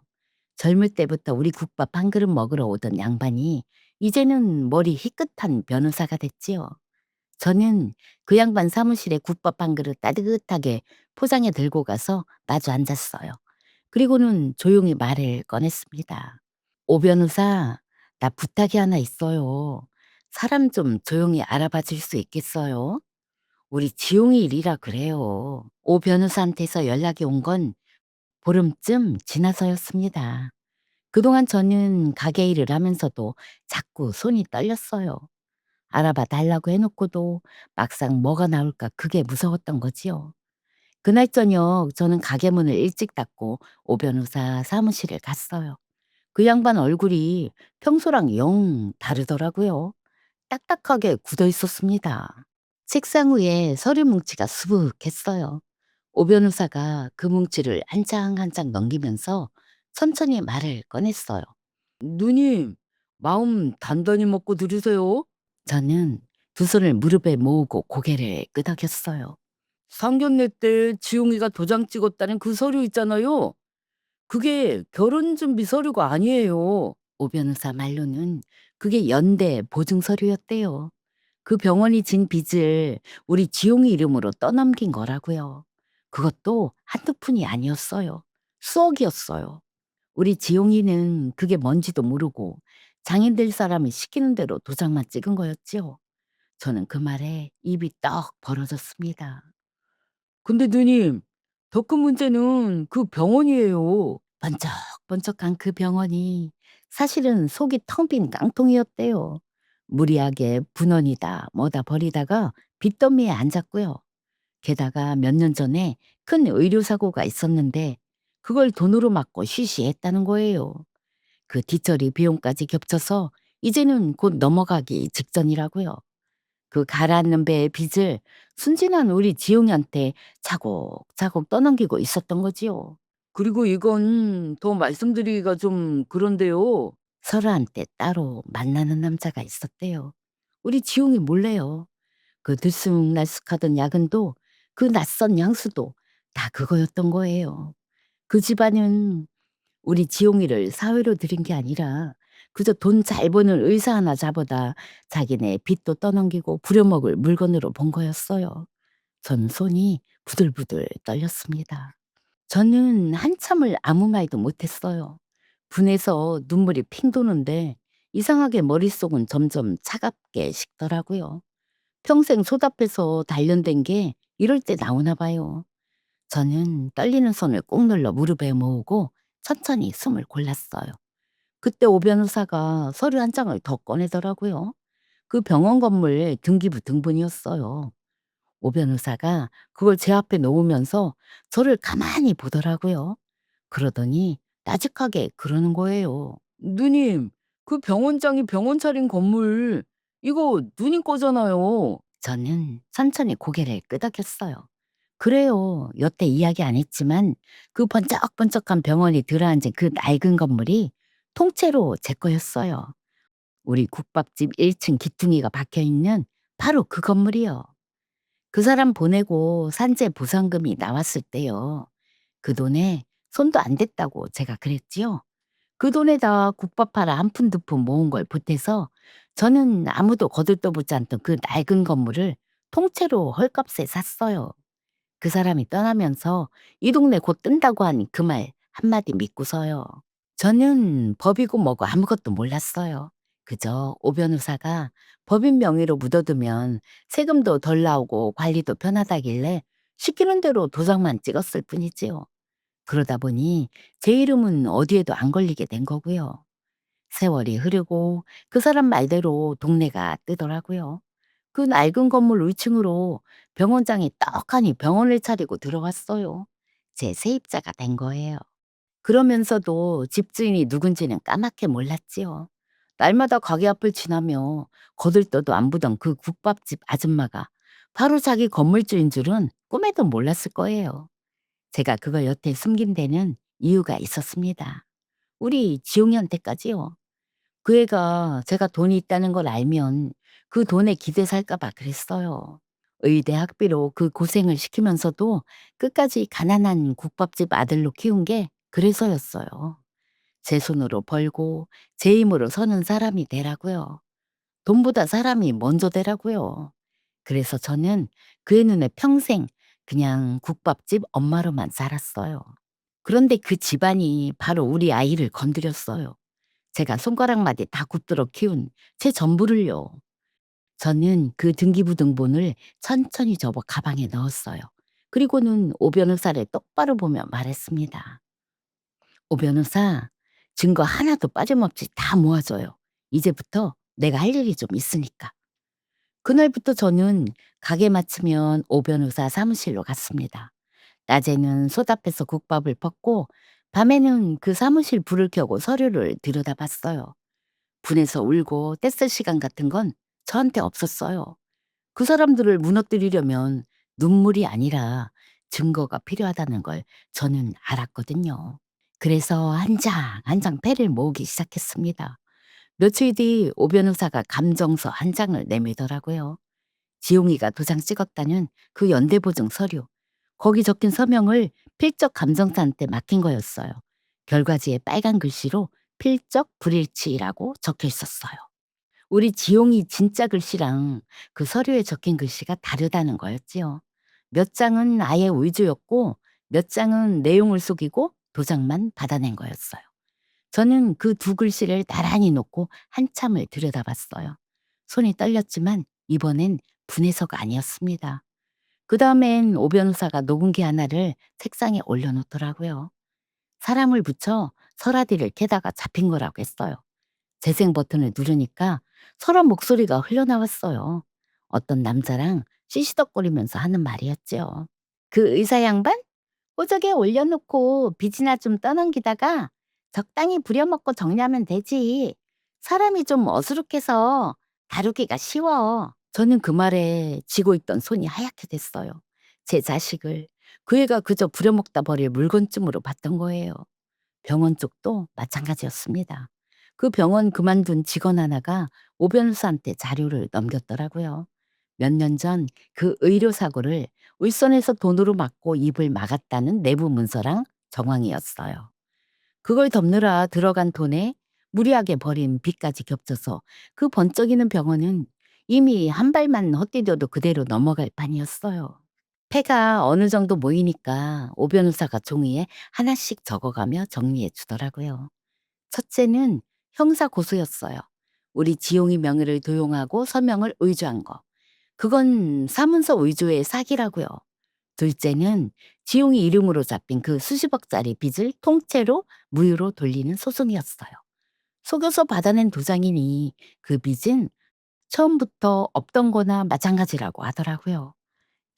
젊을 때부터 우리 국밥 한 그릇 먹으러 오던 양반이 이제는 머리 희끗한 변호사가 됐지요. 저는 그 양반 사무실에 국밥 한 그릇 따뜻하게 포장해 들고 가서 마주 앉았어요. 그리고는 조용히 말을 꺼냈습니다. "오 변호사, 나 부탁이 하나 있어요. 사람 좀 조용히 알아봐 줄 수 있겠어요? 우리 지용이 일이라 그래요." 오 변호사한테서 연락이 온 건 보름쯤 지나서였습니다. 그동안 저는 가게 일을 하면서도 자꾸 손이 떨렸어요. 알아봐 달라고 해 놓고도 막상 뭐가 나올까 그게 무서웠던 거지요. 그날 저녁 저는 가게 문을 일찍 닫고 오 변호사 사무실에 갔어요. 그 양반 얼굴이 평소랑 영 다르더라고요. 딱딱하게 굳어 있었습니다. 책상 위에 서류 뭉치가 수북했어요. 오 변호사가 그 뭉치를 한 장 한 장 넘기면서 천천히 말을 꺼냈어요. "누님, 마음 단단히 먹고 들으세요." 저는 두 손을 무릎에 모으고 고개를 끄덕였어요. "상견례 때 지용이가 도장 찍었다는 그 서류 있잖아요. 그게 결혼 준비 서류가 아니에요." 오 변호사 말로는 그게 연대 보증 서류였대요. 그 병원이 진 빚을 우리 지용이 이름으로 떠넘긴 거라고요. 그것도 한두 푼이 아니었어요. 수억이었어요. 우리 지용이는 그게 뭔지도 모르고 장인 될 사람이 시키는 대로 도장만 찍은 거였지요. 저는 그 말에 입이 떡 벌어졌습니다. "근데 누님, 더 큰 문제는 그 병원이에요." 번쩍번쩍한 그 병원이 사실은 속이 텅 빈 깡통이었대요. 무리하게 분원이다 뭐다 버리다가 빚더미에 앉았고요. 게다가 몇 년 전에 큰 의료사고가 있었는데 그걸 돈으로 막고 쉬쉬했다는 거예요. 그 뒷처리 비용까지 겹쳐서 이제는 곧 넘어가기 직전이라고요. 그 가라앉는 배의 빚을 순진한 우리 지용이한테 차곡차곡 떠넘기고 있었던 거지요. 그리고 이건 더 말씀드리기가 좀 그런데요. 설아한테 따로 만나는 남자가 있었대요. 우리 지용이 몰래요. 그 들쑥날쑥하던 야근도 그 낯선 향수도 다 그거였던 거예요. 그 집안은 우리 지용이를 사회로 들인 게 아니라 그저 돈 잘 버는 의사 하나 잡아다 자기네 빚도 떠넘기고 부려먹을 물건으로 본 거였어요. 전 손이 부들부들 떨렸습니다. 저는 한참을 아무 말도 못했어요. 분해서 눈물이 핑 도는데 이상하게 머릿속은 점점 차갑게 식더라고요. 평생 소답해서 단련된 게 이럴 때 나오나 봐요. 저는 떨리는 손을 꾹 눌러 무릎에 모으고 천천히 숨을 골랐어요. 그때 오 변호사가 서류 한 장을 더 꺼내더라고요. 그 병원 건물 등기부 등본이었어요. 오 변호사가 그걸 제 앞에 놓으면서 저를 가만히 보더라고요. 그러더니 따직하게 그러는 거예요. 누님, 그 병원장이 병원 차린 건물, 이거 누님 거잖아요. 저는 천천히 고개를 끄덕였어요. 그래요. 여태 이야기 안 했지만 그 번쩍번쩍한 병원이 들어앉은 그 낡은 건물이 통째로 제 거였어요. 우리 국밥집 1층 기퉁이가 박혀 있는 바로 그 건물이요. 그 사람 보내고 산재 보상금이 나왔을 때요. 그 돈에 손도 안 댔다고 제가 그랬지요. 그 돈에다 국밥 하나 한 푼 두 푼 모은 걸 보태서 저는 아무도 거들떠보지 않던 그 낡은 건물을 통째로 헐값에 샀어요. 그 사람이 떠나면서 이 동네 곧 뜬다고 하니 그 말 한마디 믿고서요. 저는 법이고 뭐고 아무것도 몰랐어요. 그저 오 변호사가 법인 명의로 묻어두면 세금도 덜 나오고 관리도 편하다길래 시키는 대로 도장만 찍었을 뿐이지요. 그러다 보니 제 이름은 어디에도 안 걸리게 된 거고요. 세월이 흐르고 그 사람 말대로 동네가 뜨더라고요. 그 낡은 건물 위층으로 병원장이 떡하니 병원을 차리고 들어왔어요. 제 세입자가 된 거예요. 그러면서도 집주인이 누군지는 까맣게 몰랐지요. 날마다 가게 앞을 지나며 거들떠도 안 보던 그 국밥집 아줌마가 바로 자기 건물주인 줄은 꿈에도 몰랐을 거예요. 제가 그걸 여태 숨긴 데는 이유가 있었습니다. 우리 지용이한테까지요. 그 애가 제가 돈이 있다는 걸 알면 그 돈에 기대 살까 봐 그랬어요. 의대 학비로 그 고생을 시키면서도 끝까지 가난한 국밥집 아들로 키운 게 그래서였어요. 제 손으로 벌고 제 힘으로 서는 사람이 되라고요. 돈보다 사람이 먼저 되라고요. 그래서 저는 그의 눈에 평생 그냥 국밥집 엄마로만 살았어요. 그런데 그 집안이 바로 우리 아이를 건드렸어요. 제가 손가락마디 다 굳들어 키운 제 전부를요. 저는 그 등기부 등본을 천천히 접어 가방에 넣었어요. 그리고는 오 변호사를 똑바로 보며 말했습니다. 오 변호사, 증거 하나도 빠짐없이 다 모아줘요. 이제부터 내가 할 일이 좀 있으니까. 그날부터 저는 가게 마치면 오 변호사 사무실로 갔습니다. 낮에는 소답해서 국밥을 퍼고 밤에는 그 사무실 불을 켜고 서류를 들여다봤어요. 분해서 울고 떼쓸 시간 같은 건 저한테 없었어요. 그 사람들을 무너뜨리려면 눈물이 아니라 증거가 필요하다는 걸 저는 알았거든요. 그래서 한 장 한 장 패를 모으기 시작했습니다. 며칠 뒤 오 변호사가 감정서 한 장을 내밀더라고요. 지용이가 도장 찍었다는 그 연대보증 서류. 거기 적힌 서명을 필적 감정사한테 맡긴 거였어요. 결과지에 빨간 글씨로 필적 불일치라고 적혀 있었어요. 우리 지용이 진짜 글씨랑 그 서류에 적힌 글씨가 다르다는 거였지요. 몇 장은 아예 위조였고 몇 장은 내용을 속이고 도장만 받아낸 거였어요. 저는 그 두 글씨를 나란히 놓고 한참을 들여다봤어요. 손이 떨렸지만 이번엔 분해서가 아니었습니다. 그다음엔 오 변호사가 녹음기 하나를 책상에 올려놓더라고요. 사람을 붙여 서라디를 캐다가 잡힌 거라고 했어요. 재생 버튼을 누르니까 서랍 목소리가 흘러나왔어요. 어떤 남자랑 시시덕거리면서 하는 말이었죠. 그 의사 양반? 호적에 올려놓고 빚이나 좀 떠넘기다가 적당히 부려먹고 정리하면 되지. 사람이 좀 어수룩해서 다루기가 쉬워. 저는 그 말에 쥐고 있던 손이 하얗게 됐어요. 제 자식을 그 애가 그저 부려먹다 버릴 물건쯤으로 봤던 거예요. 병원 쪽도 마찬가지였습니다. 그 병원 그만둔 직원 하나가 오 변호사한테 자료를 넘겼더라고요. 몇 년 전 그 의료 사고를 윗선에서 돈으로 막고 입을 막았다는 내부 문서랑 정황이었어요. 그걸 덮느라 들어간 돈에 무리하게 벌인 빚까지 겹쳐서 그 번쩍이는 병원은 이미 한 발만 헛디뎌도 그대로 넘어갈 판이었어요. 패가 어느 정도 모이니까 오 변호사가 종이에 하나씩 적어가며 정리해 주더라고요. 첫째는 형사 고소였어요. 우리 지용이 명의를 도용하고 서명을 의조한 거. 그건 사문서 위조의 사기라고요. 둘째는 지용이 이름으로 잡힌 그 수십억짜리 빚을 통째로 무효로 돌리는 소송이었어요. 속여서 받아낸 도장이니 그 빚은 처음부터 없던 거나 마찬가지라고 하더라고요.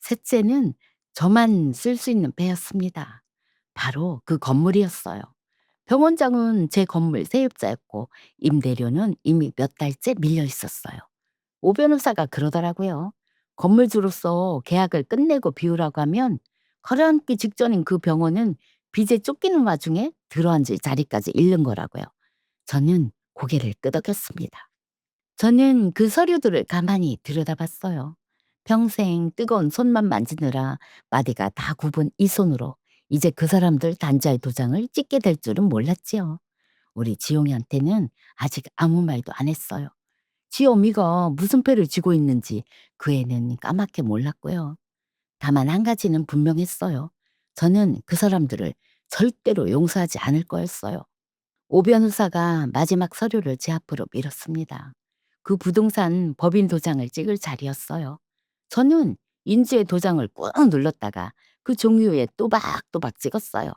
셋째는 저만 쓸 수 있는 배였습니다. 바로 그 건물이었어요. 병원장은 제 건물 세입자였고 임대료는 이미 몇 달째 밀려 있었어요. 오 변호사가 그러더라고요. 건물주로서 계약을 끝내고 비우라고 하면 가라앉기 직전인 그 병원은 빚에 쫓기는 와중에 들어앉을 자리까지 잃는 거라고요. 저는 고개를 끄덕였습니다. 저는 그 서류들을 가만히 들여다봤어요. 평생 뜨거운 손만 만지느라 마디가 다 굽은 이 손으로 이제 그 사람들 단자의 도장을 찍게 될 줄은 몰랐지요. 우리 지용이한테는 아직 아무 말도 안 했어요. 지 어미가 무슨 패를 쥐고 있는지 그 애는 까맣게 몰랐고요. 다만 한 가지는 분명했어요. 저는 그 사람들을 절대로 용서하지 않을 거였어요. 오 변호사가 마지막 서류를 제 앞으로 밀었습니다. 그 부동산 법인 도장을 찍을 자리였어요. 저는 인주의 도장을 꾹 눌렀다가 그 종이 위에 또박또박 찍었어요.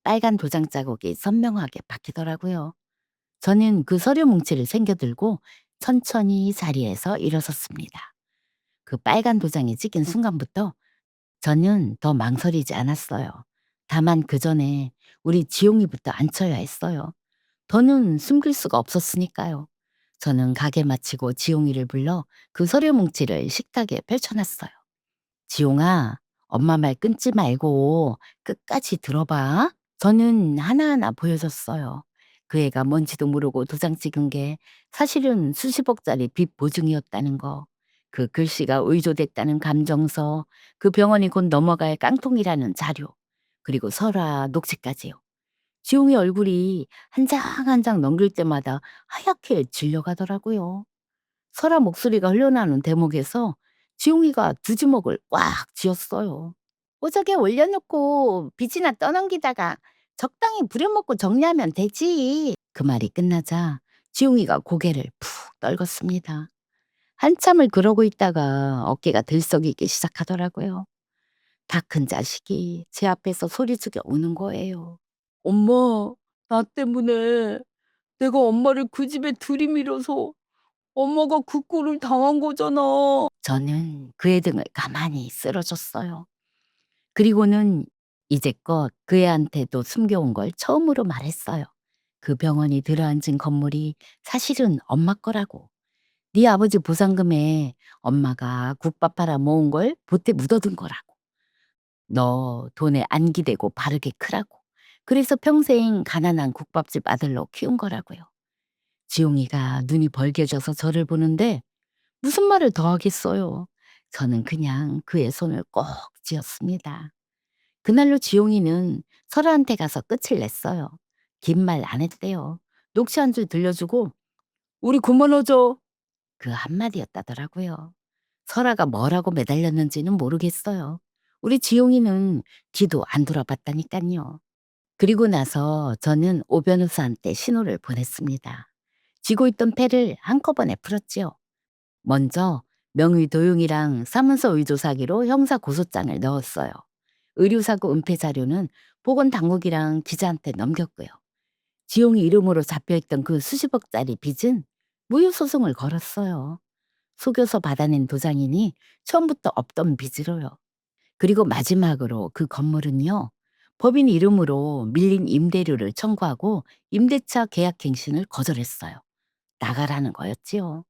빨간 도장 자국이 선명하게 박히더라고요. 저는 그 서류 뭉치를 챙겨들고 천천히 자리에서 일어섰습니다. 그 빨간 도장이 찍힌 순간부터 저는 더 망설이지 않았어요. 다만 그 전에 우리 지용이부터 앉혀야 했어요. 더는 숨길 수가 없었으니까요. 저는 가게 마치고 지용이를 불러 그 서류 뭉치를 식탁에 펼쳐놨어요. 지용아, 엄마 말 끊지 말고 끝까지 들어봐. 저는 하나하나 보여줬어요. 그 애가 뭔지도 모르고 도장 찍은 게 사실은 수십억짜리 빚 보증이었다는 거. 그 글씨가 의조됐다는 감정서, 그 병원이 곧 넘어갈 깡통이라는 자료, 그리고 설화, 녹취까지요. 지용이 얼굴이 한 장 한 장 넘길 때마다 하얗게 질려가더라고요. 설아 목소리가 흘러나오는 대목에서 지용이가 두 주먹을 꽉 쥐었어요. 호적에 올려놓고 빚이나 떠넘기다가 적당히 부려먹고 정리하면 되지. 그 말이 끝나자 지용이가 고개를 푹 떨궜습니다. 한참을 그러고 있다가 어깨가 들썩이기 시작하더라고요. 다 큰 자식이 제 앞에서 소리 죽여 우는 거예요. 엄마, 나 때문에 내가 엄마를 그 집에 들이밀어서 엄마가 그 꼴을 당한 거잖아. 저는 그의 등을 가만히 쓸어줬어요. 그리고는 이제껏 그 애한테도 숨겨온 걸 처음으로 말했어요. 그 병원이 들어앉은 건물이 사실은 엄마 거라고. 네 아버지 보상금에 엄마가 국밥 팔아 모은 걸 보태 묻어둔 거라고. 너 돈에 안 기대고 바르게 크라고. 그래서 평생 가난한 국밥집 아들로 키운 거라고요. 지용이가 눈이 벌개져서 저를 보는데 무슨 말을 더 하겠어요. 저는 그냥 그의 손을 꼭 쥐었습니다. 그날로 지용이는 설아한테 가서 끝을 냈어요. 긴 말 안 했대요. 녹취 한 줄 들려주고 "우리 그만하자." 그 한마디였다더라고요. 설아가 뭐라고 매달렸는지는 모르겠어요. 우리 지용이는 뒤도 안 돌아봤다니깐요. 그리고 나서 저는 오 변호사한테 신호를 보냈습니다. 쥐고 있던 패를 한꺼번에 풀었지요. 먼저 명의 도용이랑 사문서 위조 사기로 형사 고소장을 넣었어요. 의료사고 은폐 자료는 보건당국이랑 기자한테 넘겼고요. 지용이 이름으로 잡혀있던 그 수십억짜리 빚은 무효 소송을 걸었어요. 속여서 받아낸 도장이니 처음부터 없던 빚으로요. 그리고 마지막으로 그 건물은요, 법인 이름으로 밀린 임대료를 청구하고 임대차 계약 갱신을 거절했어요. 나가라는 거였지요.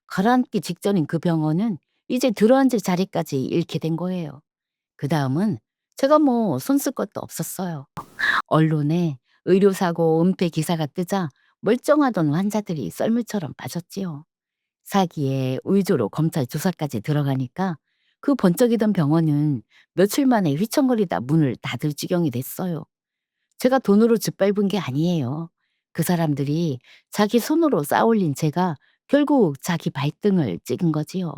가라앉기 직전인 그 병원은 이제 들어앉을 자리까지 잃게 된 거예요. 그 다음은 제가 뭐 손 쓸 것도 없었어요. 언론에 의료사고 은폐 기사가 뜨자 멀쩡하던 환자들이 썰물처럼 빠졌지요. 사기에 의조로 검찰 조사까지 들어가니까 그 번쩍이던 병원은 며칠 만에 휘청거리다 문을 닫을 지경이 됐어요. 제가 돈으로 짓밟은 게 아니에요. 그 사람들이 자기 손으로 쌓아올린 제가 결국 자기 발등을 찍은 거지요.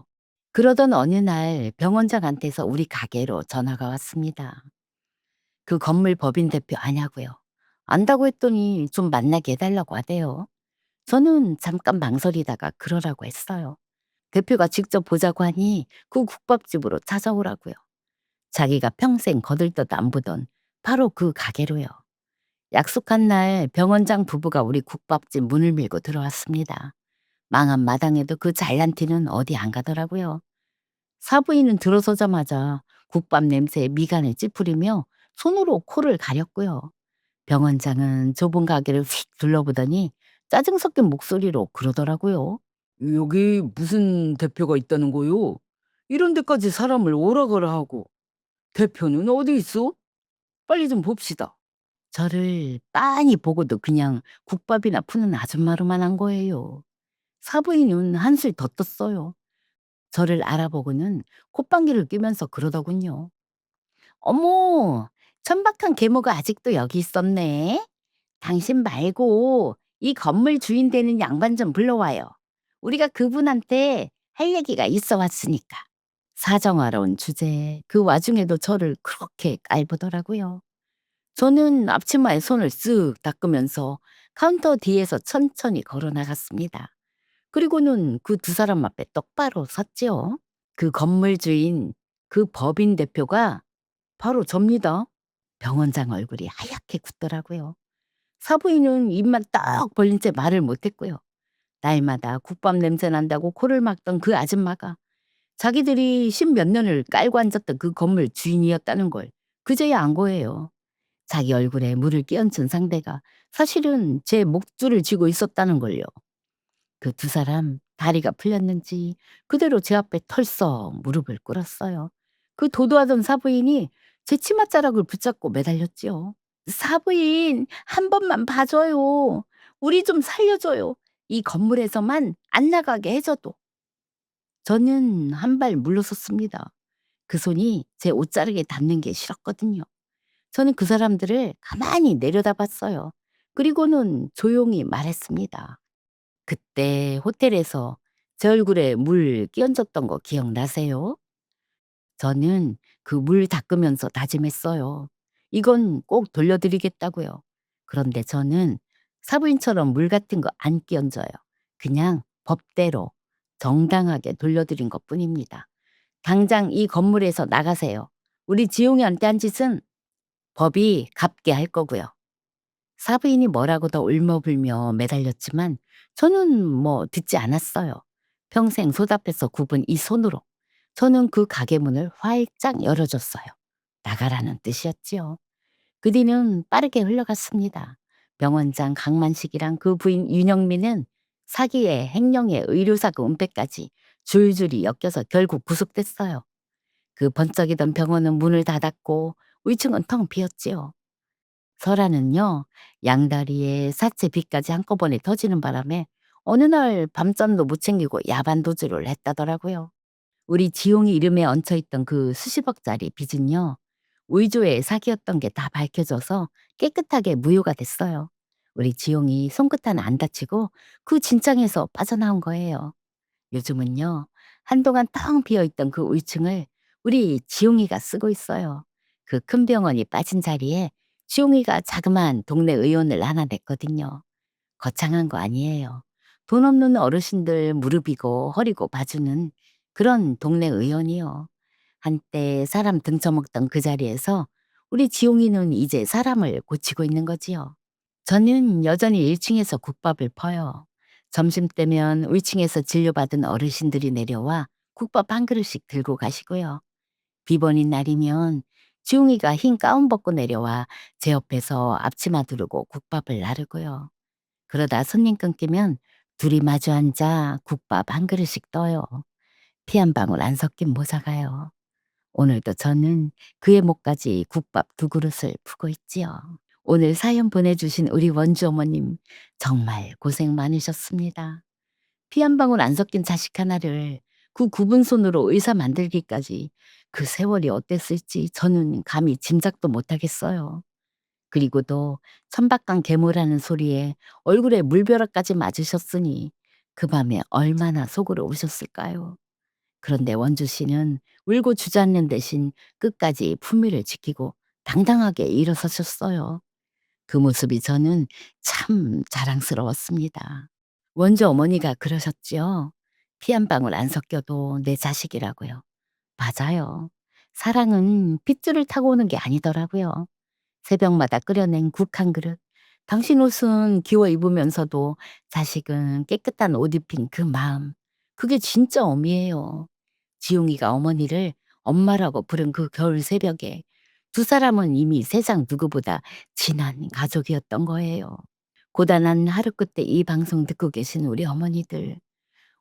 그러던 어느 날 병원장한테서 우리 가게로 전화가 왔습니다. 그 건물 법인 대표 아냐고요. 안다고 했더니 좀 만나게 해달라고 하대요. 저는 잠깐 망설이다가 그러라고 했어요. 대표가 직접 보자고 하니 그 국밥집으로 찾아오라고요. 자기가 평생 거들떠도 안 보던 바로 그 가게로요. 약속한 날 병원장 부부가 우리 국밥집 문을 밀고 들어왔습니다. 망한 마당에도 그 잘난 티는 어디 안 가더라고요. 사부인은 들어서자마자 국밥 냄새에 미간을 찌푸리며 손으로 코를 가렸고요. 병원장은 좁은 가게를 휙 둘러보더니 짜증 섞인 목소리로 그러더라고요. 여기 무슨 대표가 있다는 거요? 이런 데까지 사람을 오라 가라 하고. 대표는 어디 있어? 빨리 좀 봅시다. 저를 빤히 보고도 그냥 국밥이나 푸는 아줌마로만 한 거예요. 사부인은 한술 더 떴어요. 저를 알아보고는 콧방귀를 뀌면서 그러더군요. 어머, 천박한 계모가 아직도 여기 있었네. 당신 말고 이 건물 주인 되는 양반 좀 불러와요. 우리가 그분한테 할 얘기가 있어 왔으니까. 사정하러 온 주제에 그 와중에도 저를 그렇게 깔보더라고요. 저는 앞치마에 손을 쓱 닦으면서 카운터 뒤에서 천천히 걸어 나갔습니다. 그리고는 그 두 사람 앞에 똑바로 섰지요. 그 건물 주인, 그 법인 대표가 바로 접니다. 병원장 얼굴이 하얗게 굳더라고요. 사부인은 입만 딱 벌린 채 말을 못했고요. 날마다 국밥 냄새 난다고 코를 막던 그 아줌마가 자기들이 십몇 년을 깔고 앉았던 그 건물 주인이었다는 걸 그제야 안 거예요. 자기 얼굴에 물을 끼얹은 상대가 사실은 제 목줄을 쥐고 있었다는 걸요. 그 두 사람 다리가 풀렸는지 그대로 제 앞에 털썩 무릎을 꿇었어요. 그 도도하던 사부인이 제 치맛자락을 붙잡고 매달렸지요. "사부인 한 번만 봐줘요. 우리 좀 살려줘요. 이 건물에서만 안 나가게 해 줘도." 저는 한 발 물러섰습니다. 그 손이 제 옷자락에 닿는 게 싫었거든요. 저는 그 사람들을 가만히 내려다봤어요. 그리고는 조용히 말했습니다. "그때 호텔에서 제 얼굴에 물 끼얹었던 거 기억나세요?" 저는 그 물 닦으면서 다짐했어요. 이건 꼭 돌려드리겠다고요. 그런데 저는 사부인처럼 물 같은 거 안 끼얹어요. 그냥 법대로 정당하게 돌려드린 것뿐입니다. 당장 이 건물에서 나가세요. 우리 지용이한테 한 짓은 법이 갚게 할 거고요. 사부인이 뭐라고 더 울며불며 매달렸지만 저는 뭐 듣지 않았어요. 평생 소답해서 굽은 이 손으로 저는 그 가게 문을 활짝 열어줬어요. 나가라는 뜻이었지요. 그 뒤는 빠르게 흘러갔습니다. 병원장 강만식이랑 그 부인 윤영민은 사기에 횡령에 의료사고 은폐까지 줄줄이 엮여서 결국 구속됐어요. 그 번쩍이던 병원은 문을 닫았고 위층은 텅 비었지요. 설아는요, 양다리에 사채 빚까지 한꺼번에 터지는 바람에 어느 날 밤잠도 못 챙기고 야반 도주를 했다더라고요. 우리 지용이 이름에 얹혀있던 그 수십억짜리 빚은요, 위조의 사기였던 게 다 밝혀져서 깨끗하게 무효가 됐어요. 우리 지용이 손끝 하나 안 다치고 그 진창에서 빠져나온 거예요. 요즘은요, 한동안 텅 비어있던 그 위층을 우리 지용이가 쓰고 있어요. 그 큰 병원이 빠진 자리에 지용이가 자그마한 동네 의원을 하나 냈거든요. 거창한 거 아니에요. 돈 없는 어르신들 무릎이고 허리고 봐주는 그런 동네 의원이요. 한때 사람 등쳐먹던 그 자리에서 우리 지용이는 이제 사람을 고치고 있는 거지요. 저는 여전히 1층에서 국밥을 퍼요. 점심때면 위층에서 진료받은 어르신들이 내려와 국밥 한 그릇씩 들고 가시고요. 비번인 날이면 지웅이가 흰 가운 벗고 내려와 제 옆에서 앞치마 두르고 국밥을 나르고요. 그러다 손님 끊기면 둘이 마주 앉아 국밥 한 그릇씩 떠요. 피 한 방울 안 섞인 모사가요. 오늘도 저는 그의 목까지 국밥 두 그릇을 푸고 있지요. 오늘 사연 보내주신 우리 원주 어머님 정말 고생 많으셨습니다. 피 한 방울 안 섞인 자식 하나를 그 굽은 손으로 의사 만들기까지 그 세월이 어땠을지 저는 감히 짐작도 못하겠어요. 그리고도 천박한 계모라는 소리에 얼굴에 물벼락까지 맞으셨으니 그 밤에 얼마나 속으로 오셨을까요? 그런데 원주 씨는 울고 주저앉는 대신 끝까지 품위를 지키고 당당하게 일어서셨어요. 그 모습이 저는 참 자랑스러웠습니다. 원주 어머니가 그러셨지요. 피 한 방울 안 섞여도 내 자식이라고요. 맞아요. 사랑은 핏줄을 타고 오는 게 아니더라고요. 새벽마다 끓여낸 국 한 그릇. 당신 옷은 기워 입으면서도 자식은 깨끗한 옷 입힌 그 마음. 그게 진짜 어미예요. 지용이가 어머니를 엄마라고 부른 그 겨울 새벽에 두 사람은 이미 세상 누구보다 진한 가족이었던 거예요. 고단한 하루 끝에 이 방송 듣고 계신 우리 어머니들,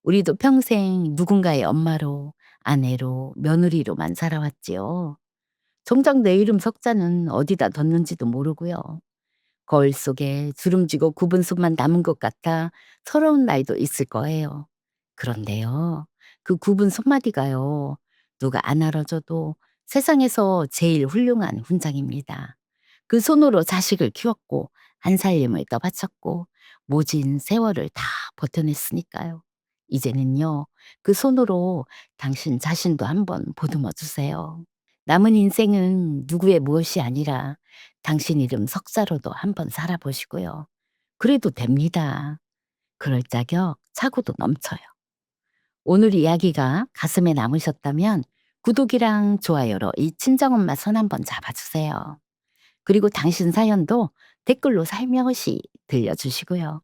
우리도 평생 누군가의 엄마로, 아내로, 며느리로만 살아왔지요. 정작 내 이름 석자는 어디다 뒀는지도 모르고요. 거울 속에 주름지고 굽은 손만 남은 것 같아 서러운 날도 있을 거예요. 그런데요, 그 굽은 손마디가요, 누가 안 알아줘도 세상에서 제일 훌륭한 훈장입니다. 그 손으로 자식을 키웠고, 한 살림을 떠바쳤고, 모진 세월을 다 버텨냈으니까요. 이제는요, 그 손으로 당신 자신도 한번 보듬어 주세요. 남은 인생은 누구의 무엇이 아니라 당신 이름 석자로도 한번 살아보시고요. 그래도 됩니다. 그럴 자격 차고도 넘쳐요. 오늘 이야기가 가슴에 남으셨다면 구독이랑 좋아요로 이 친정엄마 손 한번 잡아주세요. 그리고 당신 사연도 댓글로 살며시 들려주시고요.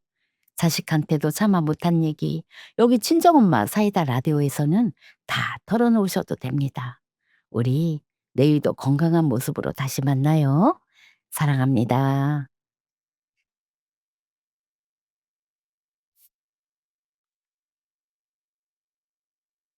자식한테도 참아 못한 얘기, 여기 친정엄마 사이다 라디오에서는 다 털어놓으셔도 됩니다. 우리 내일도 건강한 모습으로 다시 만나요. 사랑합니다.